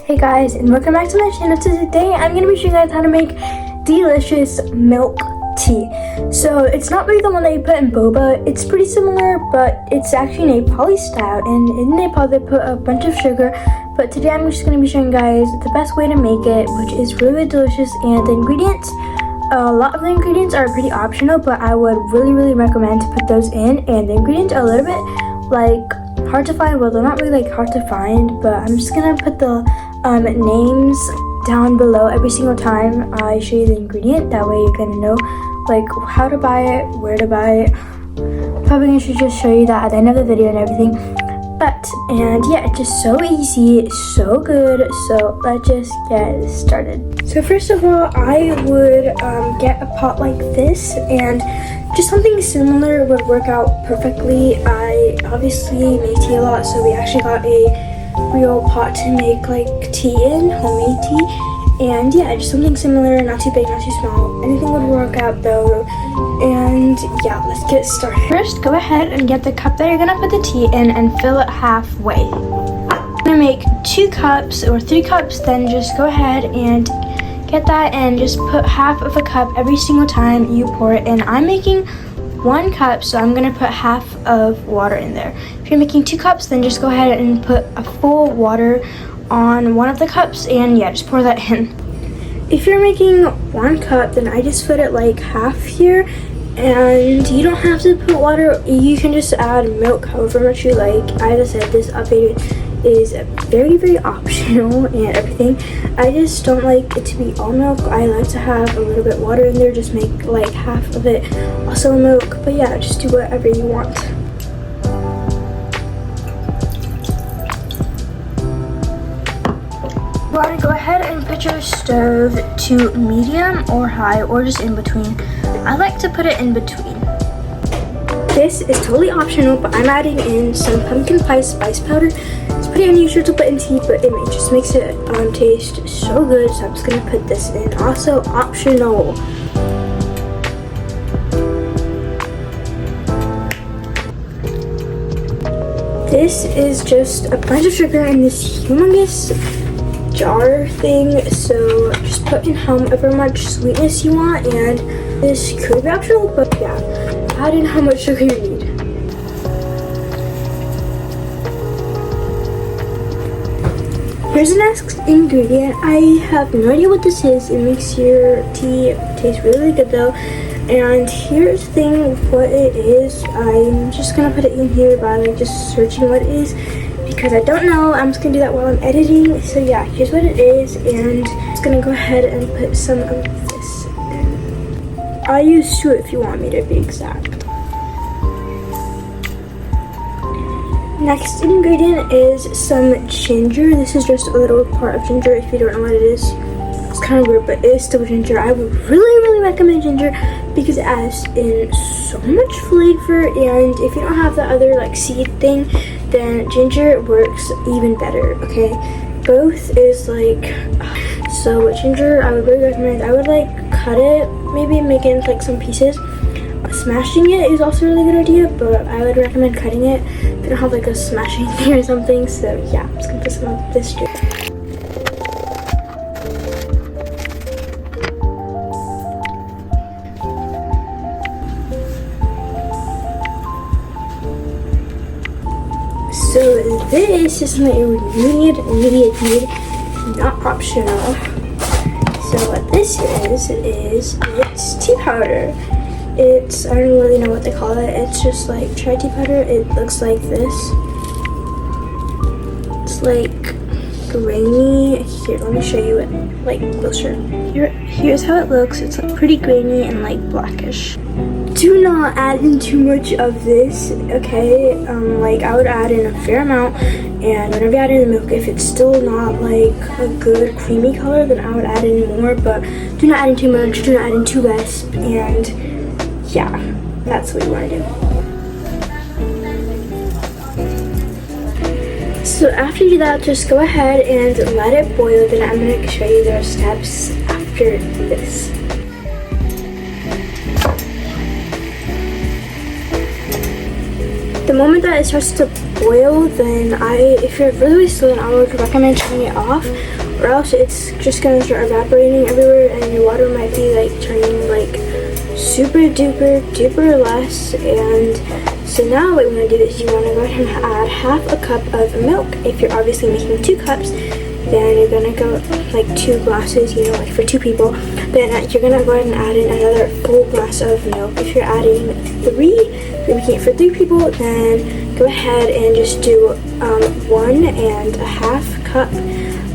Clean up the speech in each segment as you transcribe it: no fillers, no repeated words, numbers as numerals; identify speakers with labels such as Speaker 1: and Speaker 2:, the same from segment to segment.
Speaker 1: Hey guys, and welcome back to my channel. Today I'm going to be showing you guys how to make delicious milk tea. So it's not really the one that you put in boba. It's pretty similar, but it's actually Nepali style, and in Nepal they put a bunch of sugar. But today I'm just going to be showing you guys the best way to make it, which is really delicious. And the ingredients, a lot of the ingredients are pretty optional, but I would really recommend to put those in. And the ingredients are a little bit like hard to find. Well, they're not really like hard to find, but I'm just gonna put the names down below every single time I show you the ingredient. That way you're gonna know like how to buy it, where to buy it. Probably gonna just show you that at the end of the video and everything. And yeah, it's just so easy, so good. So let's just get started. So first of all, I would get a pot like this, and just something similar would work out perfectly. I obviously make tea a lot, so we actually got a real pot to make like tea in, homemade tea. And yeah, just something similar, not too big, not too small. Anything would work out though. And yeah, let's get started. First, go ahead and get the cup that you're gonna put the tea in and fill it halfway. I'm gonna make 2 cups or 3 cups, then just go ahead and get that and just put half of a cup every single time you pour it in. I'm making 1 cup, so I'm gonna put half of water in there. If you're making 2 cups, then just go ahead and put a full water on one of the cups, and yeah, just pour that in. If you're making 1 cup, then I just put it like half here, and you don't have to put water. You can just add milk however much you like. As I said, this updated is very optional and everything. I just don't like it to be all milk. I like to have a little bit water in there, just make like half of it also milk. But yeah, just do whatever you want. You want to go ahead and put your stove to medium or high, or just in between. I like to put it in between. This is totally optional, but I'm adding in some pumpkin pie spice powder. It's pretty unusual to put in tea, but it just makes it taste so good, so I'm just gonna put this in. Also optional. This is just a bunch of sugar in this humongous jar thing, so just put in however much sweetness you want, and this could be optional, but yeah, add in how much sugar you need. Here's the next ingredient. I have no idea what this is. It makes your tea taste really good though. And here's the thing, what it is. I'm just gonna put it in here by like just searching what it is, because I don't know. I'm just gonna do that while I'm editing. So yeah, here's what it is, and I'm just gonna go ahead and put some of this in. I use 2 if you want me to be exact. Next ingredient is some ginger. This is just a little part of ginger. If you don't know what it is, it's kind of weird, but it is still ginger. I would really recommend ginger because it adds in so much flavor, and if you don't have the other like seed thing, then ginger works even better. Okay, both is like, so with ginger I would really recommend, I would like cut it, maybe make it into like some pieces. Smashing it is also a really good idea, but I would recommend cutting it if you don't have like a smashing thing or something. So yeah, I'm just gonna put some of this ginger. So this is something you immediate need, not optional. So what this is it's tea powder. It's, I don't really know what they call it. It's just like chai tea powder. It looks like this. It's like grainy. Here, let me show you it like closer. Here's how it looks. It's like pretty grainy and like blackish. Do not add in too much of this, okay? Like I would add in a fair amount, and whenever you add in the milk, if it's still not like a good creamy color, then I would add in more, but do not add in too much, do not add in too less, and yeah, that's what you want to do. So after you do that, just go ahead and let it boil, then I'm going to show you the steps after this. The moment that it starts to boil, then if you're really slow, then I would recommend turning it off, or else it's just gonna start evaporating everywhere and your water might be like turning like super duper less. And so now what you want to do is you want to go ahead and add half a cup of milk. If you're obviously making 2 cups, then you're gonna go like 2 glasses, you know, like for 2 people. Then you're gonna go ahead and add in another full glass of milk. If you're adding 3, if you're making it for 3 people, then go ahead and just do 1.5 cup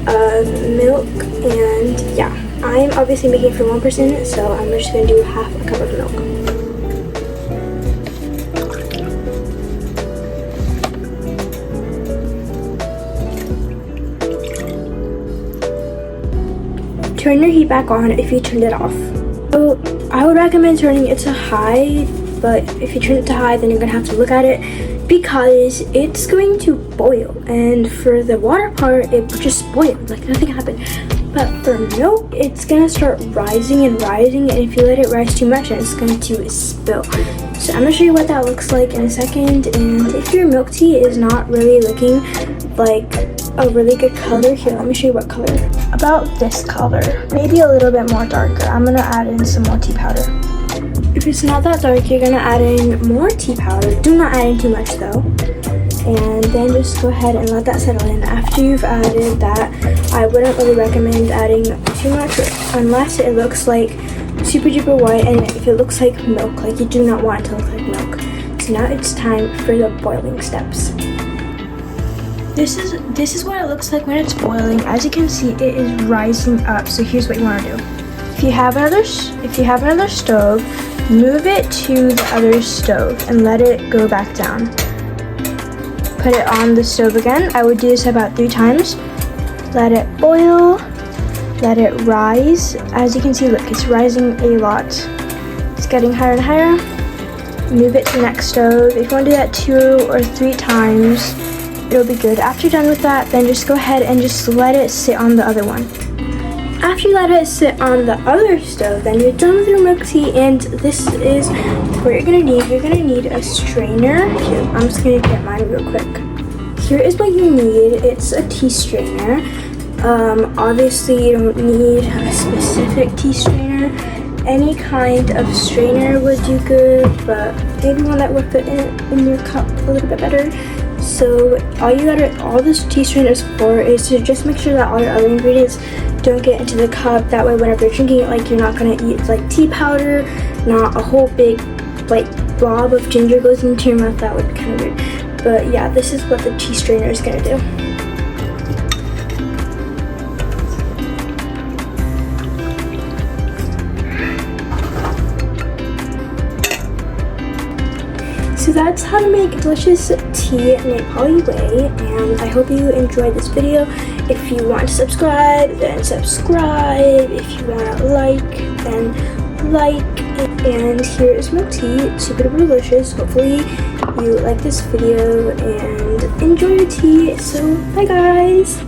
Speaker 1: of milk. And yeah, I'm obviously making it for 1 person, so I'm just gonna do half a cup of milk. Turn your heat back on if you turned it off. So I would recommend turning it to high, but if you turn it to high, then you're gonna have to look at it because it's going to boil. And for the water part, it just boiled, like nothing happened. But for milk, it's gonna start rising, and if you let it rise too much, then it's going to spill. So I'm gonna show you what that looks like in a second. And if your milk tea is not really looking like a really good color, here, let me show you what color. About this color, maybe a little bit more darker. I'm gonna add in some more tea powder. If it's not that dark, you're gonna add in more tea powder. Do not add in too much though. And then just go ahead and let that settle in. After you've added that, I wouldn't really recommend adding too much unless it looks like super duper white, and if it looks like milk, like you do not want it to look like milk. So now it's time for the boiling steps. This is what it looks like when it's boiling. As you can see, it is rising up. So here's what you want to do. If you have another stove, move it to the other stove and let it go back down. Put it on the stove again. I would do this about 3 times. Let it boil. Let it rise. As you can see, look, it's rising a lot. It's getting higher and higher. Move it to the next stove. If you want to do that 2 or 3 times, it'll be good. After you're done with that, then just go ahead and just let it sit on the other one. After you let it sit on the other stove, then you're done with your milk tea, and this is what you're gonna need. You're gonna need a strainer. Here, I'm just gonna get mine real quick. Here is what you need. It's a tea strainer. Obviously you don't need a specific tea strainer. Any kind of strainer would do good, but maybe one that would fit in your cup a little bit better. So all this tea strainer is for is to just make sure that all your other ingredients don't get into the cup. That way whenever you're drinking it, like you're not gonna eat like tea powder, not a whole big like blob of ginger goes into your mouth. That would be kind of weird. But yeah, this is what the tea strainer is gonna do. So that's how to make delicious tea Nepali way, and I hope you enjoyed this video. If you want to subscribe, then subscribe. If you want to like, then like. And here is milk tea, super duper delicious. Hopefully you like this video and enjoy your tea. So bye guys.